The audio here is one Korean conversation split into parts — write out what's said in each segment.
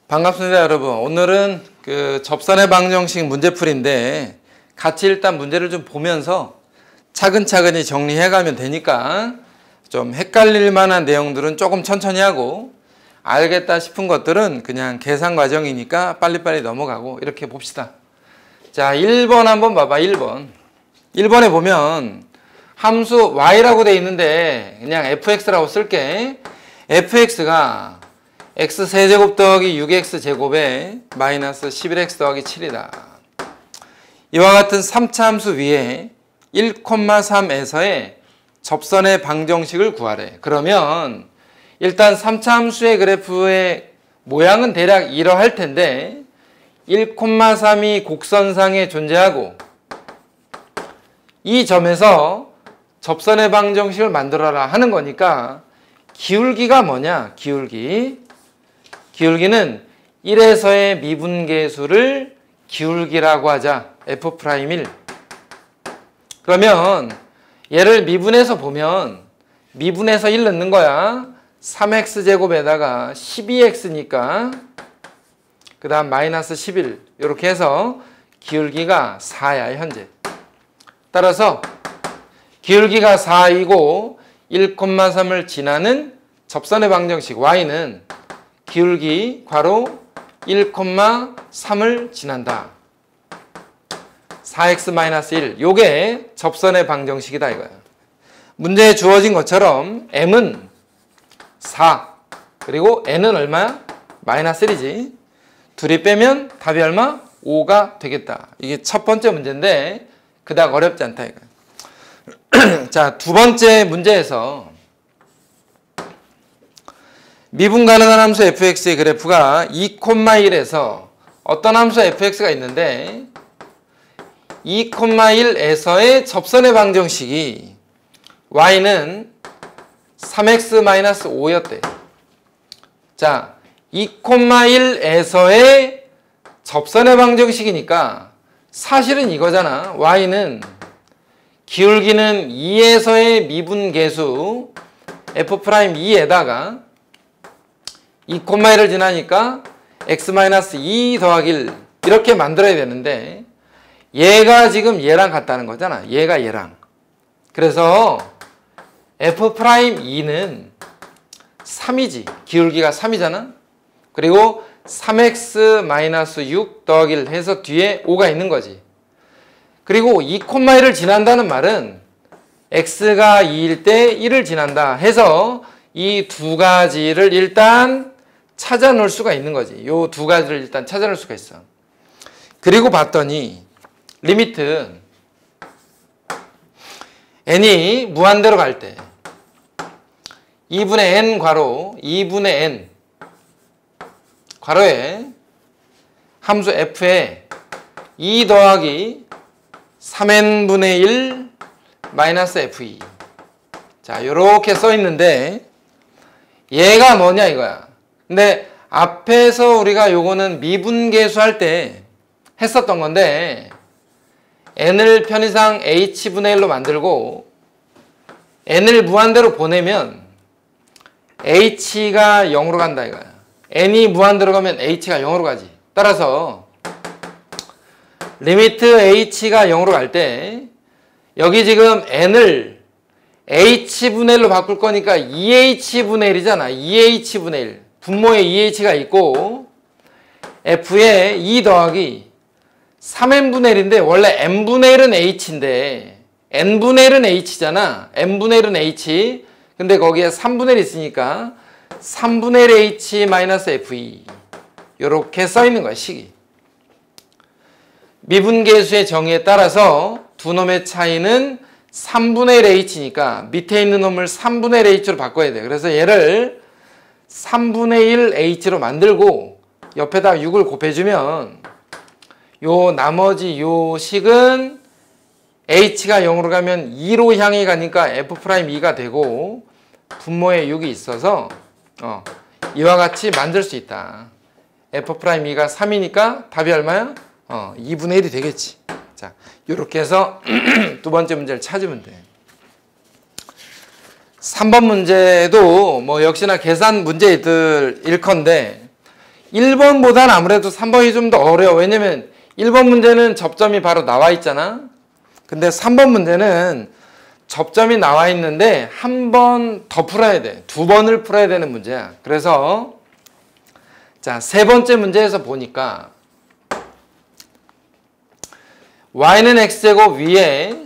반갑습니다, 여러분. 오늘은 그 접선의 방정식 문제풀이인데 같이 일단 문제를 좀 보면서 차근차근히 정리해 가면 되니까 좀 헷갈릴 만한 내용들은 조금 천천히 하고 알겠다 싶은 것들은 그냥 계산 과정이니까 빨리빨리 넘어가고 이렇게 봅시다. 자, 1번 한번 봐봐. 1번에 보면 함수 y라고 돼 있는데 그냥 fx라고 쓸게. fx가 x세제곱 더하기 6x제곱에 마이너스 11x 더하기 7이다. 이와 같은 3차 함수 위에 1,3에서의 접선의 방정식을 구하래. 그러면 일단 3차 함수의 그래프의 모양은 대략 이러할 텐데 1,3이 곡선상에 존재하고 이 점에서 접선의 방정식을 만들어라 하는 거니까 기울기가 뭐냐? 기울기는 1에서의 미분계수를 기울기라고 하자. F'1. 그러면 얘를 미분해서 보면 미분해서 1 넣는 거야. 3x제곱에다가 12x니까 그 다음 마이너스 11 이렇게 해서 기울기가 4야 현재. 따라서 기울기가 4이고 1,3을 지나는 접선의 방정식 y는 기울기 괄호 1,3을 지난다. 4x-1 요게 접선의 방정식이다 이거야. 문제에 주어진 것처럼 m은 4 그리고 n은 얼마야? 마이너스 1이지. 둘이 빼면 답이 얼마? 5가 되겠다. 이게 첫 번째 문제인데 그닥 어렵지 않다 이거야. 자, 두 번째 문제에서 미분 가능한 함수 fx의 그래프가 2,1에서 어떤 함수 fx가 있는데 2,1에서의 접선의 방정식이 y는 3x-5였대. 자, 2,1에서의 접선의 방정식이니까 사실은 이거잖아. y는 기울기는 2에서의 미분계수 f'2에다가 2,1을 지나니까 x-2 더하기 1 이렇게 만들어야 되는데 얘가 지금 얘랑 같다는 거잖아. 얘가 얘랑. 그래서 f'2는 3이지. 기울기가 3이잖아. 그리고 3x-6 더하기 1 해서 뒤에 5가 있는 거지. 그리고 2,1을 지난다는 말은 x가 2일 때 1을 지난다 해서 이 두 가지를 일단 찾아 놓을 수가 있는 거지. 요 두 가지를 일단 찾아 놓을 수가 있어. 그리고 봤더니 리미트 n이 무한대로 갈 때 2분의 n 괄호 2분의 n 괄호에 함수 f에 2 더하기 3n분의 1 마이너스 f2 자 요렇게 써 있는데 얘가 뭐냐 이거야. 근데 앞에서 우리가 요거는 미분계수 할 때 했었던 건데 n을 편의상 h분의 1로 만들고 n을 무한대로 보내면 h가 0으로 간다 이거야. n이 무한대로 가면 h가 0으로 가지. 따라서 리미트 h가 0으로 갈 때 여기 지금 n을 h분의 1로 바꿀 거니까 2h분의 1이잖아. 2h분의 1 분모에 2h가 있고 f에 2 더하기 3n분의 1인데 원래 n분의 1은 h인데 n분의 1은 h잖아. n분의 1은 h 근데 거기에 3분의 1 있으니까 3분의 1 h 마이너스 f2 요렇게 써 있는 거야. 식이 미분계수의 정의에 따라서 두 놈의 차이는 3분의 1 h니까 밑에 있는 놈을 3분의 1 h로 바꿔야 돼. 그래서 얘를 3분의 1 h로 만들고 옆에다 6을 곱해주면 요 나머지 요 식은 h가 0으로 가면 2로 향해 가니까 f'2가 되고 분모에 6이 있어서 이와 같이 만들 수 있다. f'2가 3이니까 답이 얼마야? 2분의 1이 되겠지. 자, 요렇게 해서 두 번째 문제를 찾으면 돼. 3번 문제도 뭐 역시나 계산 문제일 건데 1번보다는 아무래도 3번이 좀 더 어려워. 왜냐면 1번 문제는 접점이 바로 나와 있잖아. 근데 3번 문제는 접점이 나와 있는데 한 번 더 풀어야 돼. 2번을 풀어야 되는 문제야. 그래서 자, 세 번째 문제에서 보니까 y는 x제곱 위에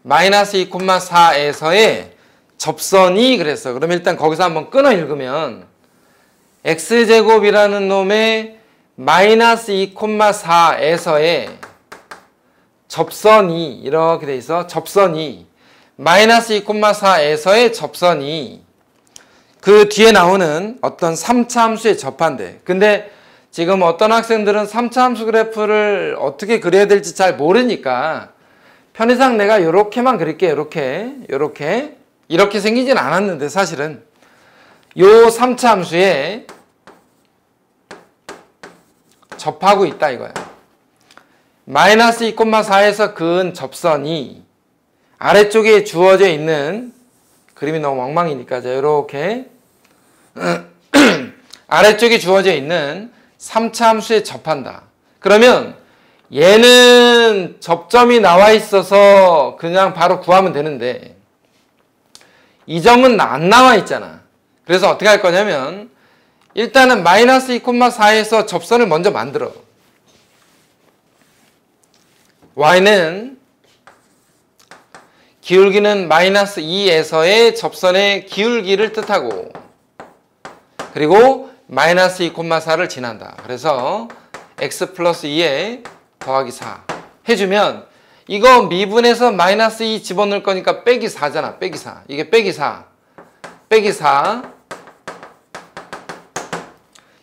마이너스 2,4에서의 접선이 그랬어. 그럼 일단 거기서 한번 끊어 읽으면 x제곱이라는 놈의 마이너스 2,4에서의 접선이 이렇게 돼 있어. 접선이 마이너스 2,4에서의 접선이 그 뒤에 나오는 어떤 3차 함수에 접한대. 근데 지금 어떤 학생들은 3차 함수 그래프를 어떻게 그려야 될지 잘 모르니까 편의상 내가 이렇게만 그릴게. 이렇게 생기진 않았는데 사실은 요 3차 함수에 접하고 있다 이거야. 마이너스 2,4에서 그은 접선이 아래쪽에 주어져 있는 그림이 너무 엉망이니까 자 이렇게 아래쪽에 주어져 있는 3차 함수에 접한다. 그러면 얘는 접점이 나와 있어서 그냥 바로 구하면 되는데 이 점은 안 나와 있잖아. 그래서 어떻게 할 거냐면 일단은 마이너스 2,4에서 접선을 먼저 만들어. y는 기울기는 마이너스 2에서의 접선의 기울기를 뜻하고 그리고 마이너스 2,4를 지난다. 그래서 x 플러스 2에 더하기 4 해주면 이거 미분해서 마이너스 2 집어넣을 거니까 빼기 4잖아. 빼기 4. 이게 빼기 4. 빼기 4.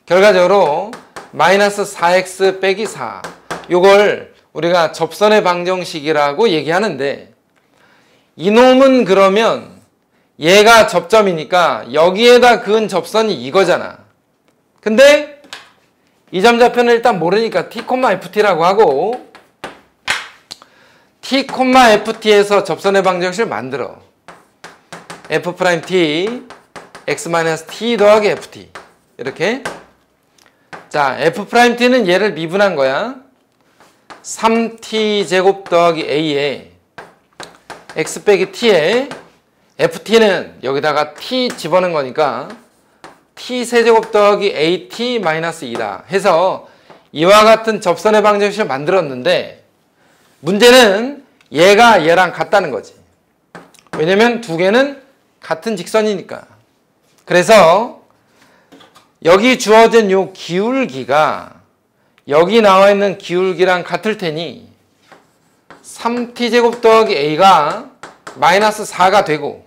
결과적으로 마이너스 4x 빼기 4. 요걸 우리가 접선의 방정식이라고 얘기하는데 이놈은 그러면 얘가 접점이니까 여기에다 그은 접선이 이거잖아. 근데 이 점 좌표는 일단 모르니까 t, ft라고 하고 t, ft에서 접선의 방정식을 만들어. f'(t) x-t 더하기 ft 이렇게. 자, f't는 얘를 미분한 거야. 3t 제곱 더하기 a에 x 빼기 t에 ft는 여기다가 t 집어넣은 거니까 t 세제곱 더하기 at 마이너스 2다 해서 이와 같은 접선의 방정식을 만들었는데 문제는 얘가 얘랑 같다는 거지. 왜냐면 두 개는 같은 직선이니까. 그래서 여기 주어진 요 기울기가 여기 나와 있는 기울기랑 같을 테니 3t제곱 더하기 a가 마이너스 4가 되고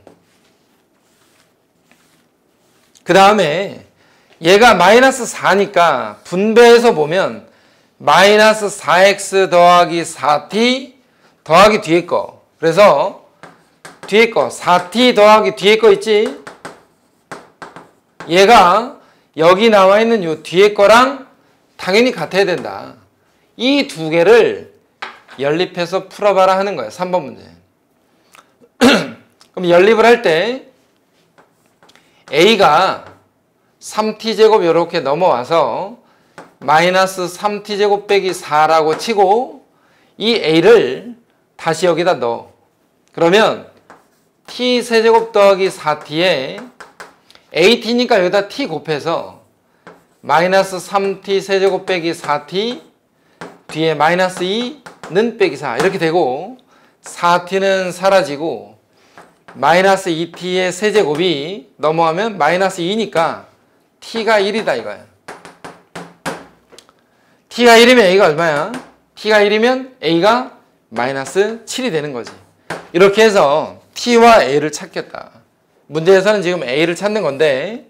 그 다음에 얘가 마이너스 4니까 분배해서 보면 마이너스 4x 더하기 4t 더하기 뒤에 거. 그래서 뒤에 거 4t 더하기 뒤에 거 있지? 얘가 여기 나와 있는 요 뒤에 거랑 당연히 같아야 된다. 이 두 개를 연립해서 풀어봐라 하는 거야. 3번 문제. 그럼 연립을 할 때 a가 3t제곱 이렇게 넘어와서 마이너스 3t제곱 빼기 4라고 치고 이 a를 다시 여기다 넣어. 그러면 t 세제곱 더하기 4t에 at니까 여기다 t 곱해서 마이너스 3t 세제곱 빼기 4t 뒤에 마이너스 2는 빼기 4 이렇게 되고 4t는 사라지고 마이너스 2t의 세제곱이 넘어가면 마이너스 2니까 t가 1이다 이거야. t가 1이면 a가 얼마야? t가 1이면 a가 마이너스 7이 되는 거지. 이렇게 해서 t와 a를 찾겠다. 문제에서는 지금 a를 찾는 건데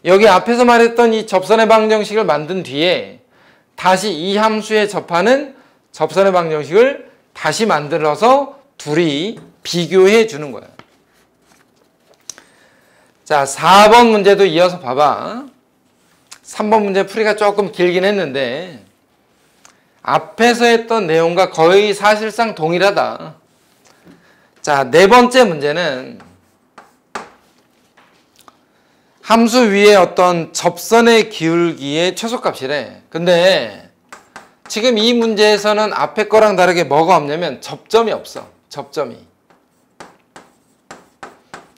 여기 앞에서 말했던 이 접선의 방정식을 만든 뒤에 다시 이 함수에 접하는 접선의 방정식을 다시 만들어서 둘이 비교해 주는 거야. 자, 4번 문제도 이어서 봐봐. 3번 문제 풀이가 조금 길긴 했는데 앞에서 했던 내용과 거의 사실상 동일하다. 자, 네 번째 문제는 함수 위에 어떤 접선의 기울기의 최소값이래. 근데 지금 이 문제에서는 앞에 거랑 다르게 뭐가 없냐면 접점이 없어. 접점이.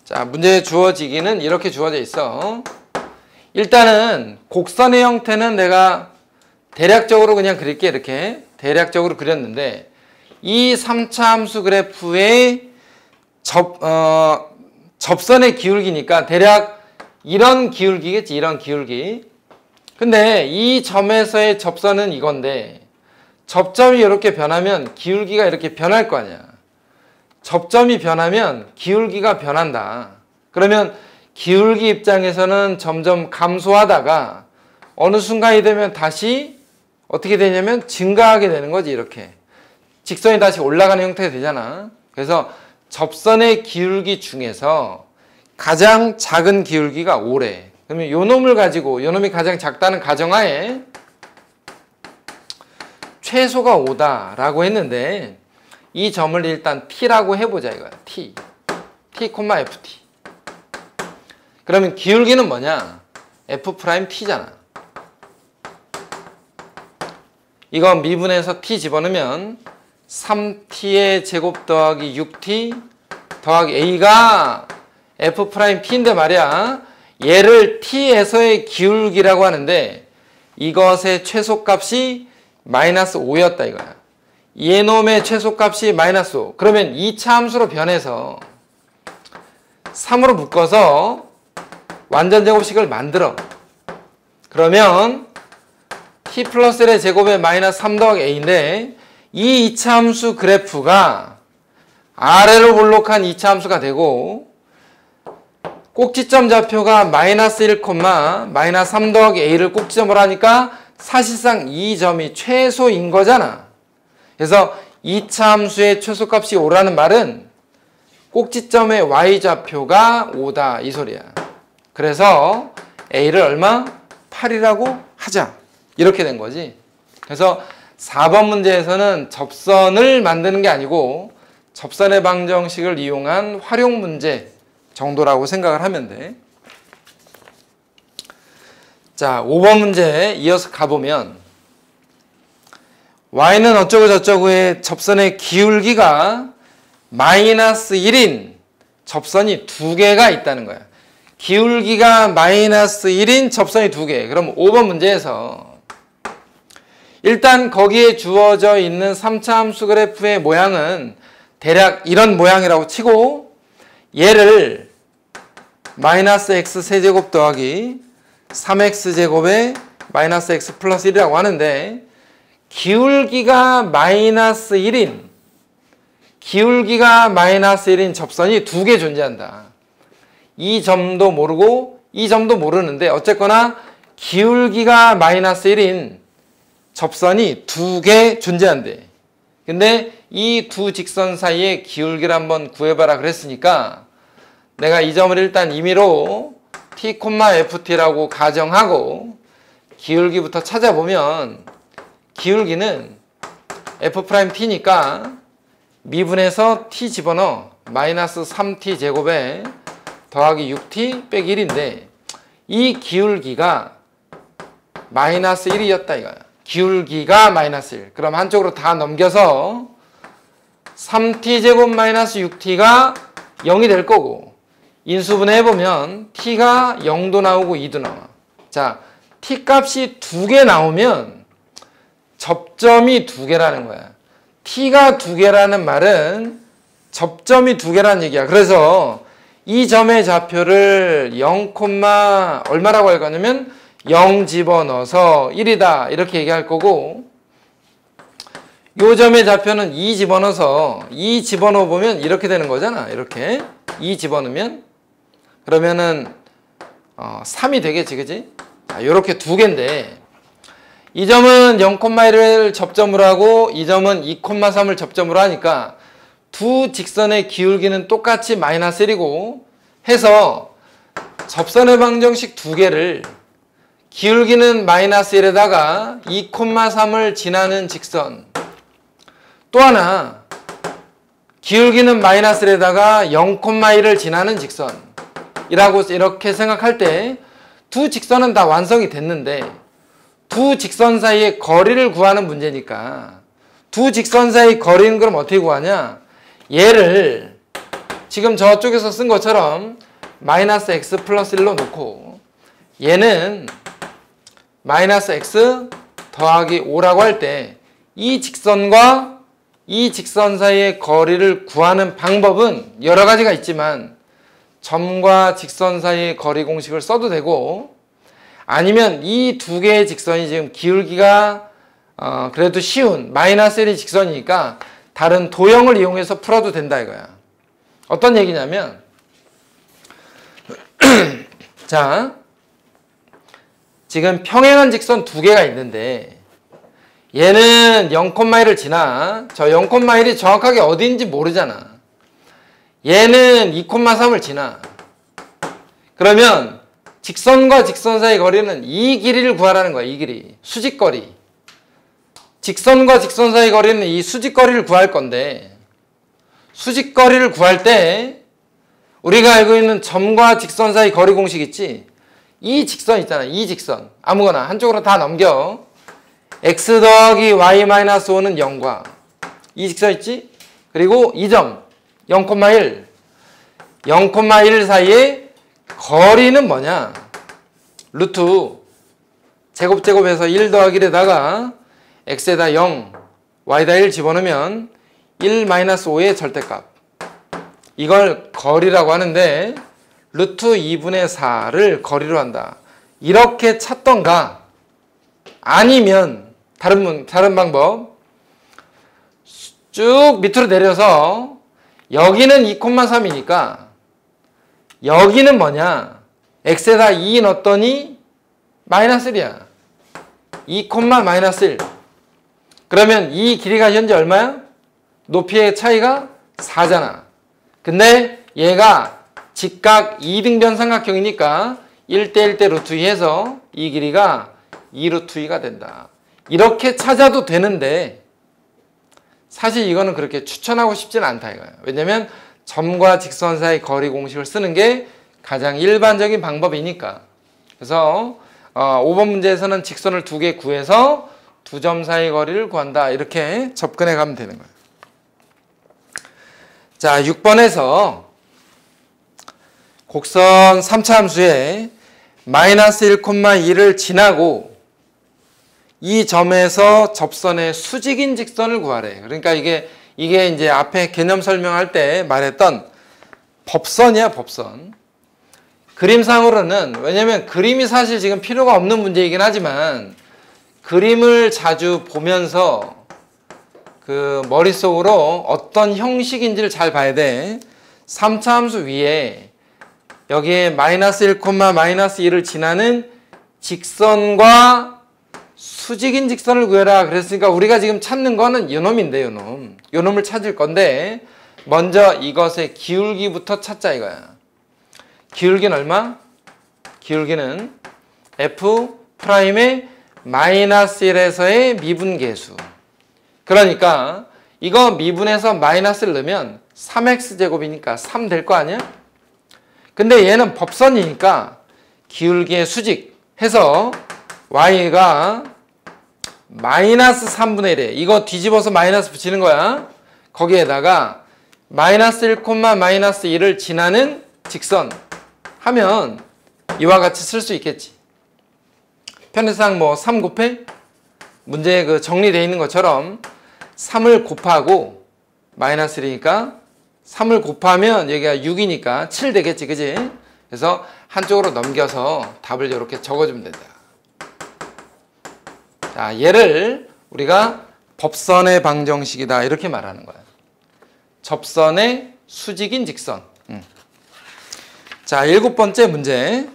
자, 문제에 주어지기는 이렇게 주어져 있어. 일단은 곡선의 형태는 내가 대략적으로 그냥 그릴게. 이렇게 대략적으로 그렸는데 이 3차 함수 그래프의 접선의 기울기니까 대략 이런 기울기겠지. 이런 기울기. 근데 이 점에서의 접선은 이건데 접점이 이렇게 변하면 기울기가 이렇게 변할 거 아니야. 접점이 변하면 기울기가 변한다. 그러면 기울기 입장에서는 점점 감소하다가 어느 순간이 되면 다시 어떻게 되냐면 증가하게 되는 거지. 이렇게 직선이 다시 올라가는 형태가 되잖아. 그래서 접선의 기울기 중에서 가장 작은 기울기가 5래. 그러면 요 놈을 가지고 요 놈이 가장 작다는 가정하에 최소가 5다라고 했는데 이 점을 일단 t라고 해보자 이거야. t, ft. 그러면 기울기는 뭐냐? f't잖아. 이건 미분해서 t 집어넣으면 3t의 제곱 더하기 6t 더하기 a가 f't인데 말이야. 얘를 t에서의 기울기라고 하는데 이것의 최소값이 마이너스 5였다 이거야. 얘놈의 최소값이 마이너스 5. 그러면 2차 함수로 변해서 3으로 묶어서 완전 제곱식을 만들어. 그러면 t 플러스 1의 제곱에 마이너스 3 더하기 a인데 이 2차 함수 그래프가 아래로 볼록한 2차 함수가 되고 꼭지점 좌표가 마이너스 1, 마이너스 3 더하기 a를 꼭지점으로 하니까 사실상 이 점이 최소인 거잖아. 그래서 2차 함수의 최소값이 5라는 말은 꼭지점의 y좌표가 5다 이 소리야. 그래서 a를 얼마? 8이라고 하자. 이렇게 된 거지. 그래서 4번 문제에서는 접선을 만드는 게 아니고 접선의 방정식을 이용한 활용 문제 정도라고 생각을 하면 돼. 자, 5번 문제 이어서 가보면 y는 어쩌고 저쩌고의 접선의 기울기가 마이너스 1인 접선이 2개가 있다는 거야. 기울기가 마이너스 1인 접선이 2개. 그럼 5번 문제에서 일단 거기에 주어져 있는 3차 함수 그래프의 모양은 대략 이런 모양이라고 치고 얘를 마이너스 x 세제곱 더하기 3x 제곱에 마이너스 x 플러스 1이라고 하는데 기울기가 마이너스 1인 접선이 2개 존재한다. 이 점도 모르고 이 점도 모르는데 어쨌거나 기울기가 마이너스 1인 접선이 2개 존재한대. 근데 이 두 직선 사이의 기울기를 한번 구해봐라 그랬으니까 내가 이 점을 일단 임의로 t, ft라고 가정하고 기울기부터 찾아보면 기울기는 f't니까 미분해서 t 집어넣어 마이너스 3t 제곱에 더하기 6t 빼기 1인데 이 기울기가 마이너스 1이었다 이거야. 기울기가 마이너스 1. 그럼 한쪽으로 다 넘겨서 3t 제곱 마이너스 6t가 0이 될 거고 인수분해 해보면 t가 0도 나오고 2도 나와. 자, t 값이 2개 나오면 접점이 2개라는 거야. t가 2개라는 말은 접점이 2개라는 얘기야. 그래서 이 점의 좌표를 0, 얼마라고 할 거냐면 0 집어넣어서 1이다 이렇게 얘기할 거고 요 점의 좌표는 2 집어넣어서 2 집어넣어 보면 이렇게 되는 거잖아. 이렇게 2 집어넣으면 그러면은 3이 되겠지, 그지? 요렇게 2개인데 이 점은 0,1을 접점으로 하고 이 점은 2,3을 접점으로 하니까 두 직선의 기울기는 똑같이 마이너스 1이고 해서 접선의 방정식 2개를 기울기는 마이너스 1에다가 2,3을 지나는 직선 또 하나 기울기는 마이너스 1에다가 0,1을 지나는 직선 이라고 이렇게 생각할 때 두 직선은 다 완성이 됐는데 두 직선 사이의 거리를 구하는 문제니까 두 직선 사이의 거리는 그럼 어떻게 구하냐? 얘를 지금 저쪽에서 쓴 것처럼 마이너스 x 플러스 1로 놓고 얘는 마이너스 x 더하기 5라고 할 때 이 직선과 이 직선 사이의 거리를 구하는 방법은 여러 가지가 있지만 점과 직선 사이의 거리 공식을 써도 되고 아니면 이 두 개의 직선이 지금 기울기가 그래도 쉬운 마이너스 1의 직선이니까 다른 도형을 이용해서 풀어도 된다 이거야. 어떤 얘기냐면 자 지금 평행한 직선 두 개가 있는데 얘는 0,1을 지나 저 0,1이 정확하게 어디인지 모르잖아. 얘는 2,3을 지나. 그러면 직선과 직선 사이 거리는 이 길이를 구하라는 거야. 이 길이. 수직거리. 직선과 직선 사이 거리는 이 수직거리를 구할 건데 수직거리를 구할 때 우리가 알고 있는 점과 직선 사이 거리 공식 있지? 이 직선 있잖아. 이 직선. 아무거나 한쪽으로 다 넘겨. x 더하기 y-5는 0과 이 직선 있지? 그리고 이 점 0,1 0,1 사이의 거리는 뭐냐? 루트 제곱제곱해서 1 더하기 1에다가 x에다 0 y에다 1 집어넣으면 1-5의 절대값 이걸 거리라고 하는데 루트 2분의 4를 거리로 한다. 이렇게 찾던가 아니면 다른 방법 쭉 밑으로 내려서 여기는 2,3이니까 여기는 뭐냐? x에다 2 넣었더니 마이너스 1이야. 2, 마이너스 1. 그러면 이 길이가 현재 얼마야? 높이의 차이가 4잖아. 근데 얘가 직각 2등변 삼각형이니까 1대 1대 루트 2 해서 이 길이가 2 루트 2가 된다. 이렇게 찾아도 되는데 사실 이거는 그렇게 추천하고 싶지는 않다 이거예요. 왜냐면 점과 직선 사이 거리 공식을 쓰는 게 가장 일반적인 방법이니까. 그래서 5번 문제에서는 직선을 두 개 구해서 두 점 사이 거리를 구한다. 이렇게 접근해 가면 되는 거예요. 자, 6번에서 곡선 3차 함수에 마이너스 1,2를 지나고 이 점에서 접선의 수직인 직선을 구하래. 그러니까 이게 이제 앞에 개념 설명할 때 말했던 법선이야, 법선. 그림상으로는 왜냐면 그림이 사실 지금 필요가 없는 문제이긴 하지만 그림을 자주 보면서 그 머릿속으로 어떤 형식인지를 잘 봐야 돼. 3차 함수 위에 여기에 마이너스 1, 마이너스 2를 지나는 직선과 수직인 직선을 구해라. 그랬으니까 우리가 지금 찾는 거는 요놈인데 요놈. 요놈을 찾을 건데 먼저 이것의 기울기부터 찾자 이거야. 기울기는 얼마? 기울기는 F'의 마이너스 1에서의 미분계수. 그러니까 이거 미분해서 마이너스를 넣으면 3x제곱이니까 3 될 거 아니야? 근데 얘는 법선이니까 기울기의 수직 해서 y가 마이너스 3분의 1에 이거 뒤집어서 마이너스 붙이는 거야. 거기에다가 마이너스 1, 마이너스 1을 지나는 직선 하면 이와 같이 쓸 수 있겠지. 편의상 뭐 3 곱해? 문제에 그 정리되어 있는 것처럼 3을 곱하고 마이너스 1이니까 3을 곱하면 여기가 6이니까 7 되겠지, 그지? 그래서 한쪽으로 넘겨서 답을 이렇게 적어주면 된다. 자, 얘를 우리가 법선의 방정식이다 이렇게 말하는 거야. 접선의 수직인 직선. 자, 7번째 문제.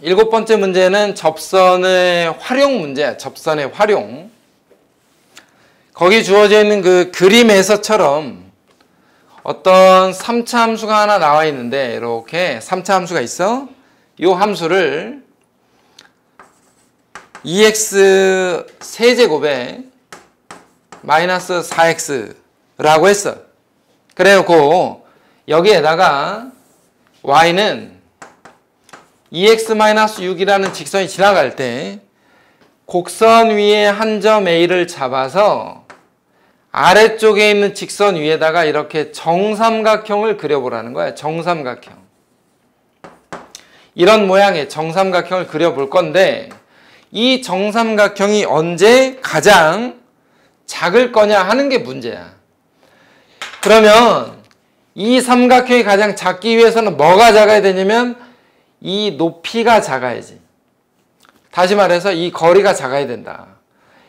7번째 문제는 접선의 활용 문제야. 접선의 활용. 거기 주어져 있는 그 그림에서처럼 어떤 3차 함수가 하나 나와 있는데 이렇게 3차 함수가 있어. 이 함수를 2x 세제곱에 마이너스 4x라고 했어. 그래놓고 여기에다가 y는 2x-6이라는 직선이 지나갈 때 곡선 위에 한 점 A를 잡아서 아래쪽에 있는 직선 위에다가 이렇게 정삼각형을 그려보라는 거야. 정삼각형. 이런 모양의 정삼각형을 그려볼 건데 이 정삼각형이 언제 가장 작을 거냐 하는 게 문제야. 그러면 이 삼각형이 가장 작기 위해서는 뭐가 작아야 되냐면 이 높이가 작아야지. 다시 말해서 이 거리가 작아야 된다.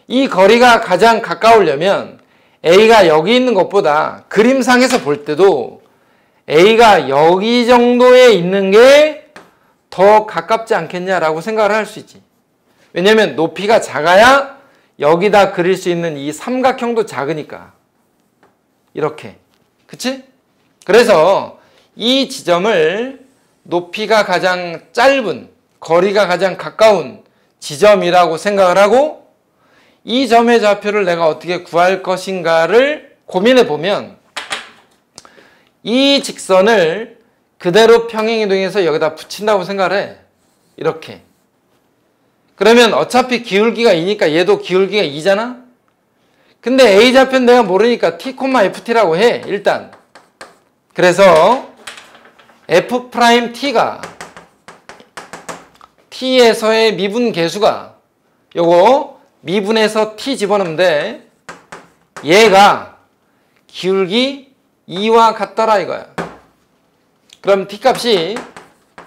이 거리가 가장 가까우려면 A가 여기 있는 것보다 그림상에서 볼 때도 A가 여기 정도에 있는 게 더 가깝지 않겠냐라고 생각을 할 수 있지. 왜냐면 높이가 작아야 여기다 그릴 수 있는 이 삼각형도 작으니까. 이렇게. 그치? 그래서 이 지점을 높이가 가장 짧은, 거리가 가장 가까운 지점이라고 생각을 하고 이 점의 좌표를 내가 어떻게 구할 것인가를 고민해 보면 이 직선을 그대로 평행이동해서 여기다 붙인다고 생각을 해. 이렇게. 그러면 어차피 기울기가 2니까 얘도 기울기가 2잖아? 근데 A좌표는 내가 모르니까 T,FT라고 해. 일단. 그래서 F'T가 T에서의 미분 계수가 요거 미분해서 T 집어넣으면 돼. 얘가 기울기 2와 같더라 이거야. 그럼 T값이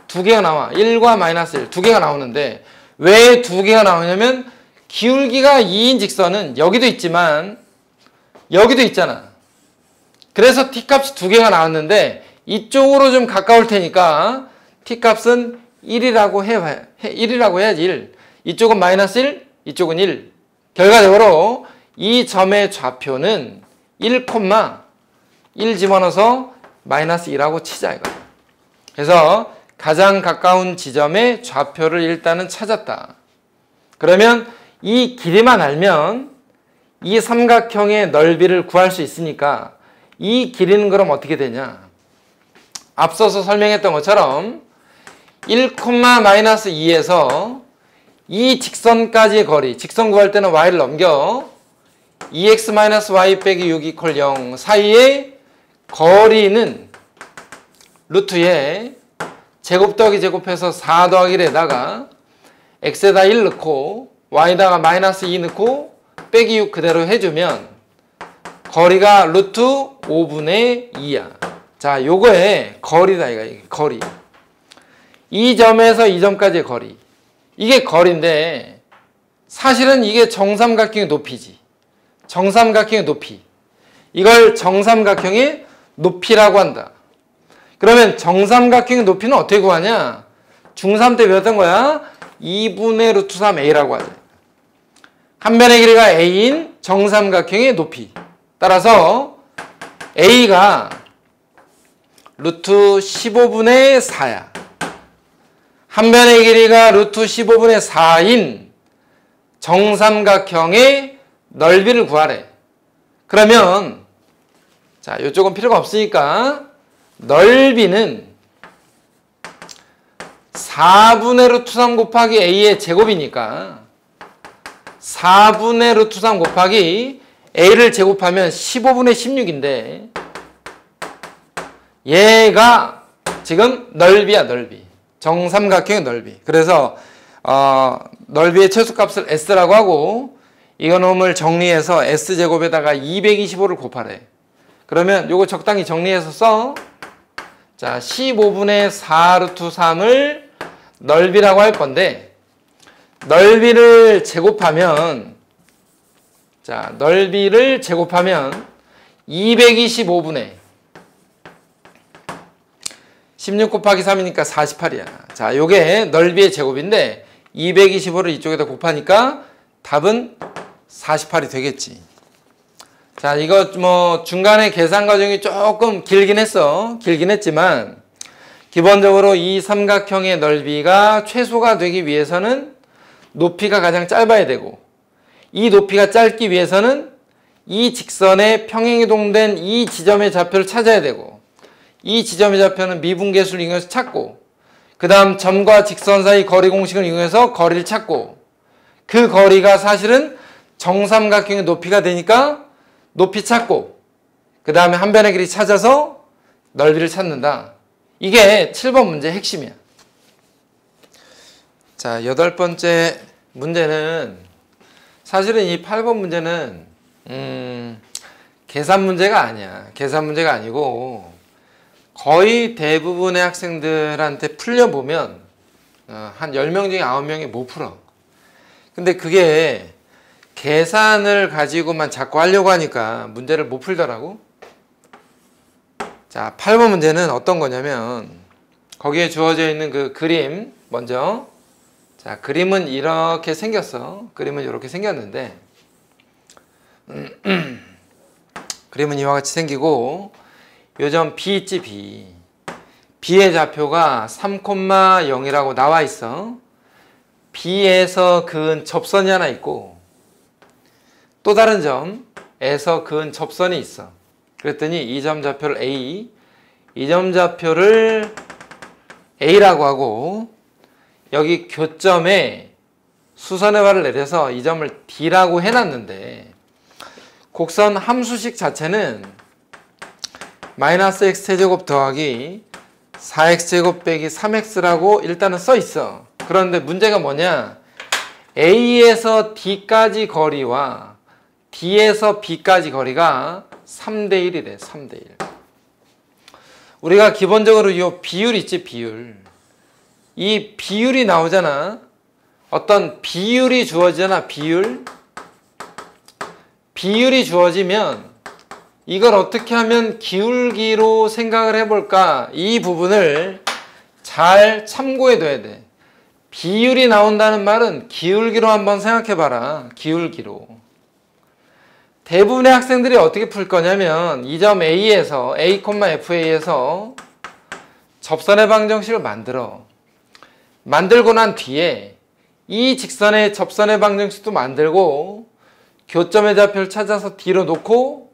두 개가 나와. 1과 마이너스 1 두 개가 나오는데 왜 두 개가 나오냐면 기울기가 2인 직선은 여기도 있지만 여기도 있잖아. 그래서 T값이 두 개가 나왔는데 이쪽으로 좀 가까울 테니까 T값은 1이라고 해야지. 1. 이쪽은 마이너스 1, 이쪽은 1. 결과적으로 이 점의 좌표는 1, 1 집어넣어서 마이너스 2라고 치자 이거야. 그래서 가장 가까운 지점의 좌표를 일단은 찾았다. 그러면 이 길이만 알면 이 삼각형의 넓이를 구할 수 있으니까 이 길이는 그럼 어떻게 되냐? 앞서서 설명했던 것처럼 1,-2에서 이 직선까지의 거리, 직선 구할 때는 y를 넘겨 2x-y 빼기 6 = 0 사이의 거리는 루트에 제곱 더하기 제곱해서 4 더하기 1에다가 x에다 1 넣고 y에다가 마이너스 2 넣고 빼기 6 그대로 해주면 거리가 루트 5분의 2야. 자, 요거의 거리다 이게 거리. 이 점에서 이 점까지의 거리. 이게 거리인데 사실은 이게 정삼각형의 높이지. 정삼각형의 높이. 이걸 정삼각형의 높이라고 한다. 그러면 정삼각형의 높이는 어떻게 구하냐? 중3 때 배웠던 거야. 2분의 루트 3a라고 하죠. 한 변의 길이가 a인 정삼각형의 높이. 따라서 a가 루트 15분의 4야. 한 변의 길이가 루트 15분의 4인 정삼각형의 넓이를 구하래. 그러면 자, 이쪽은 필요가 없으니까 넓이는 4분의 루트 3 곱하기 a의 제곱이니까 4분의 루트 3 곱하기 a를 제곱하면 15분의 16인데 얘가 지금 넓이야, 넓이. 정삼각형의 넓이. 그래서 넓이의 최소값을 s라고 하고 이거놈을 정리해서 s제곱에다가 225를 곱하래. 그러면 요거 적당히 정리해서 써. 자, 15분의 4 루트 3을 넓이라고 할 건데 넓이를 제곱하면 자, 넓이를 제곱하면 225분의 16 곱하기 3이니까 48이야. 자, 요게 넓이의 제곱인데 225를 이쪽에다 곱하니까 답은 48이 되겠지. 자, 이거 뭐 중간에 계산 과정이 조금 길긴 했지만 기본적으로 이 삼각형의 넓이가 최소가 되기 위해서는 높이가 가장 짧아야 되고 이 높이가 짧기 위해서는 이 직선에 평행이동된 이 지점의 좌표를 찾아야 되고, 이 지점의 좌표는 미분계수를 이용해서 찾고, 그 다음 점과 직선 사이 거리 공식을 이용해서 거리를 찾고, 그 거리가 사실은 정삼각형의 높이가 되니까 높이 찾고, 그 다음에 한 변의 길이 찾아서 넓이를 찾는다. 이게 7번 문제의 핵심이야. 자, 8번째 문제는, 사실은 이 8번 문제는 계산 문제가 아니야. 계산 문제가 아니고 거의 대부분의 학생들한테 풀려보면 한 10명 중에 9명이 못 풀어. 근데 그게 계산을 가지고만 자꾸 하려고 하니까 문제를 못 풀더라고. 자, 8번 문제는 어떤 거냐면, 거기에 주어져 있는 그 그림 먼저, 자, 그림은 이렇게 생겼어. 그림은 이렇게 생겼는데 그림은 이와 같이 생기고, 요점 B 있지, B. B의 좌표가 3,0이라고 나와 있어. B에서 그은 접선이 하나 있고, 또 다른 점에서 그은 접선이 있어. 그랬더니 이 점 좌표를 A, 이 점 좌표를 A라고 하고, 여기 교점에 수선의 발을 내려서 이 점을 D라고 해놨는데, 곡선 함수식 자체는 마이너스 x제곱 더하기 4x제곱 빼기 3x라고 일단은 써 있어. 그런데 문제가 뭐냐, A에서 D까지 거리와 D에서 B까지 거리가 3대1이래. 3대1. 우리가 기본적으로 이 비율 있지, 비율. 이 비율이 나오잖아. 어떤 비율이 주어지잖아, 비율. 비율이 주어지면 이걸 어떻게 하면 기울기로 생각을 해볼까? 이 부분을 잘 참고해 둬야 돼. 비율이 나온다는 말은 기울기로 한번 생각해봐라. 기울기로. 대부분의 학생들이 어떻게 풀 거냐면, 이 점 A에서 A, FA에서 접선의 방정식을 만들고 난 뒤에 이 직선의 접선의 방정식도 만들고, 교점의 좌표를 찾아서 D로 놓고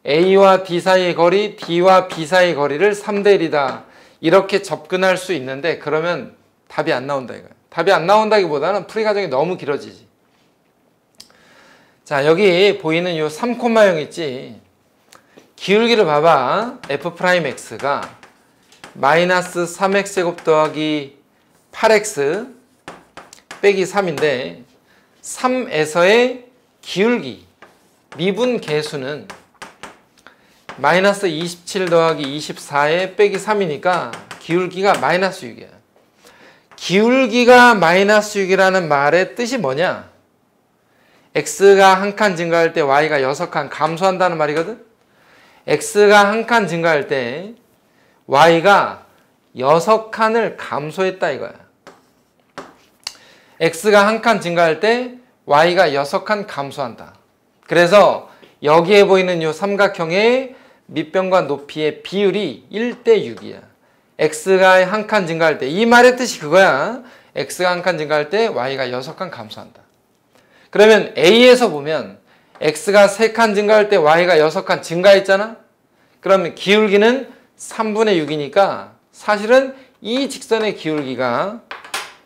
A와 D 사이의 거리, D와 B 사이의 거리를 3대1이다. 이렇게 접근할 수 있는데, 그러면 답이 안 나온다 이거야. 답이 안 나온다기보다는 풀이 과정이 너무 길어지지. 자, 여기 보이는 요 3,0 있지. 기울기를 봐봐. F'X가 마이너스 3x제곱 더하기 8x 빼기 3인데, 3에서의 기울기, 미분 계수는 마이너스 27 더하기 24에 빼기 3이니까 기울기가 마이너스 6이야. 기울기가 마이너스 6이라는 말의 뜻이 뭐냐? x가 한 칸 증가할 때 y가 6칸 감소한다는 말이거든? x가 한 칸 증가할 때 y가 6칸을 감소했다 이거야. x가 한 칸 증가할 때 y가 6칸 감소한다. 그래서 여기에 보이는 이 삼각형의 밑변과 높이의 비율이 1대6이야. x가 한 칸 증가할 때, 이 말의 뜻이 그거야. x가 한 칸 증가할 때 y가 6칸 감소한다. 그러면 A에서 보면 x가 3칸 증가할 때 y가 6칸 증가했잖아. 그러면 기울기는 3분의 6이니까 사실은 이 직선의 기울기가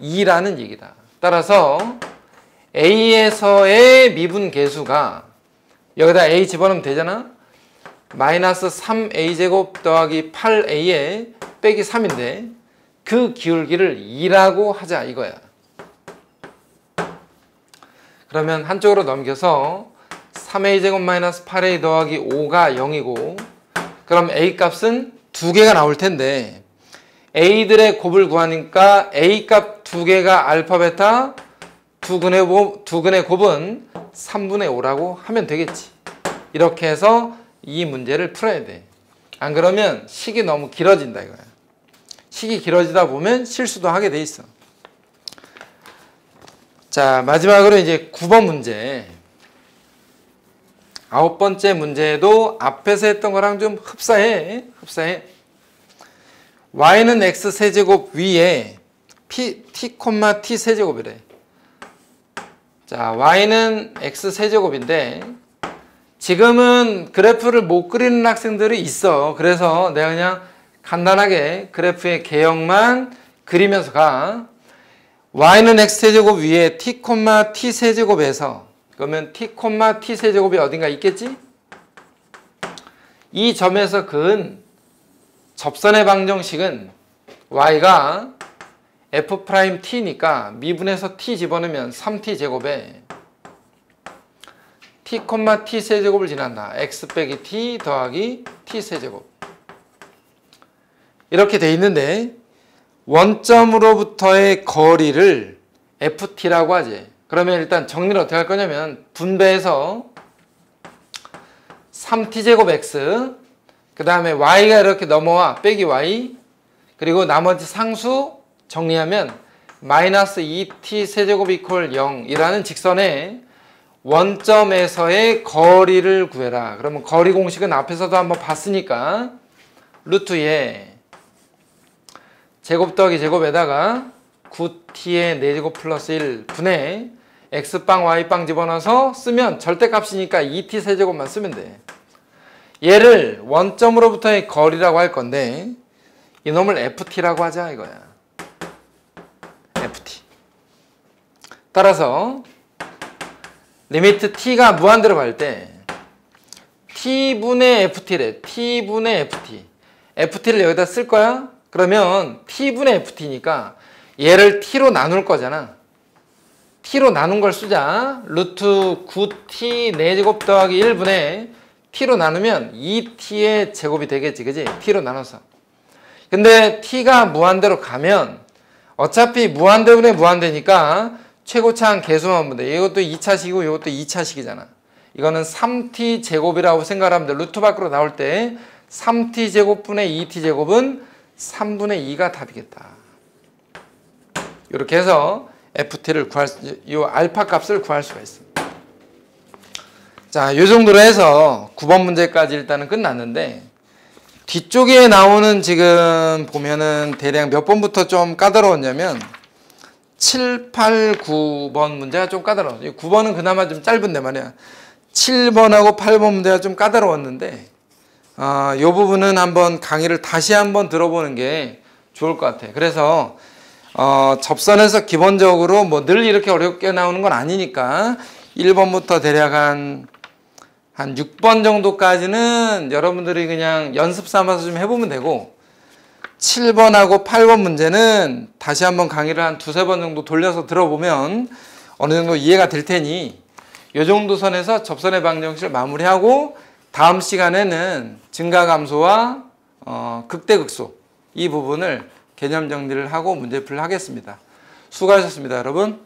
2라는 얘기다. 따라서 A에서의 미분 계수가, 여기다 A 집어넣으면 되잖아. 마이너스 3a제곱 더하기 8a에 빼기 3인데 그 기울기를 2라고 하자 이거야. 그러면 한쪽으로 넘겨서 3a제곱 마이너스 8a 더하기 5가 0이고, 그럼 a 값은 2개가 나올 텐데, a들의 곱을 구하니까 a 값 2개가 알파 베타, 두근의 곱은 3분의 5라고 하면 되겠지. 이렇게 해서 이 문제를 풀어야 돼. 안 그러면 식이 너무 길어진다 이거야. 식이 길어지다 보면 실수도 하게 돼 있어. 자, 마지막으로 이제 9번 문제. 9번째 문제도 앞에서 했던 거랑 좀 흡사해. y는 x 세제곱 위에 t, t 세제곱이래. 자, y는 x 세제곱인데 지금은 그래프를 못 그리는 학생들이 있어. 그래서 내가 그냥 간단하게 그래프의 개형만 그리면서 가. y는 x제곱 위에 t, t 세제곱에서, 그러면 t, t 세제곱이 어딘가 있겠지? 이 점에서 그은 접선의 방정식은 y가 f't니까 미분해서 t 집어넣으면 3t 제곱에 t, t 세제곱을 지난다. x 빼기 t 더하기 t 세제곱. 이렇게 돼 있는데 원점으로부터의 거리를 ft라고 하지. 그러면 일단 정리를 어떻게 할 거냐면 분배해서 3t제곱 x, 그 다음에 y가 이렇게 넘어와 빼기 y, 그리고 나머지 상수 정리하면 마이너스 2t 세제곱 이퀄 0이라는 직선에 원점에서의 거리를 구해라. 그러면 거리 공식은 앞에서도 한번 봤으니까 루트에 제곱 더하기 제곱에다가 9t의 4제곱 플러스 1 분의 x빵 y빵 집어넣어서 쓰면 절대값이니까 2t 세제곱만 쓰면 돼. 얘를 원점으로부터의 거리라고 할 건데 이놈을 ft라고 하자 이거야. ft. 따라서 리미트 t가 무한대로 갈 때 t분의 ft래. t분의 ft. ft를 여기다 쓸 거야? 그러면 t분의 ft니까 얘를 t로 나눌 거잖아. t로 나눈 걸 쓰자. 루트 9t 4제곱 더하기 1분의 t로 나누면 2t의 제곱이 되겠지. 그지? t로 나눠서. 근데 t가 무한대로 가면 어차피 무한대분의 무한대니까 최고차항 계수만 보면 돼. 이것도 2차식이고 이것도 2차식이잖아. 이거는 3t 제곱이라고 생각하면 돼. 루트 밖으로 나올 때 3t 제곱분의 2t 제곱은 3분의 2가 답이겠다. 이렇게 해서 ft를 구할 이 알파 값을 구할 수가 있어. 자, 이 정도로 해서 9번 문제까지 일단은 끝났는데 뒤쪽에 나오는 지금 보면은 대략 몇 번부터 좀 까다로웠냐면 7, 8, 9번 문제가 좀 까다로워. 9번은 그나마 좀 짧은데 말이야. 7번하고 8번 문제가 좀 까다로웠는데 이 부분은 한번 강의를 다시 한번 들어보는 게 좋을 것 같아. 그래서 접선에서 기본적으로 뭐 늘 이렇게 어렵게 나오는 건 아니니까 1번부터 대략 한 6번 정도까지는 여러분들이 그냥 연습 삼아서 좀 해보면 되고 7번하고 8번 문제는 다시 한번 강의를 한 2-3번 정도 돌려서 들어보면 어느 정도 이해가 될 테니 이 정도 선에서 접선의 방정식을 마무리하고 다음 시간에는 증가감소와 극대극소 이 부분을 개념 정리를 하고 문제풀이를 하겠습니다. 수고하셨습니다, 여러분.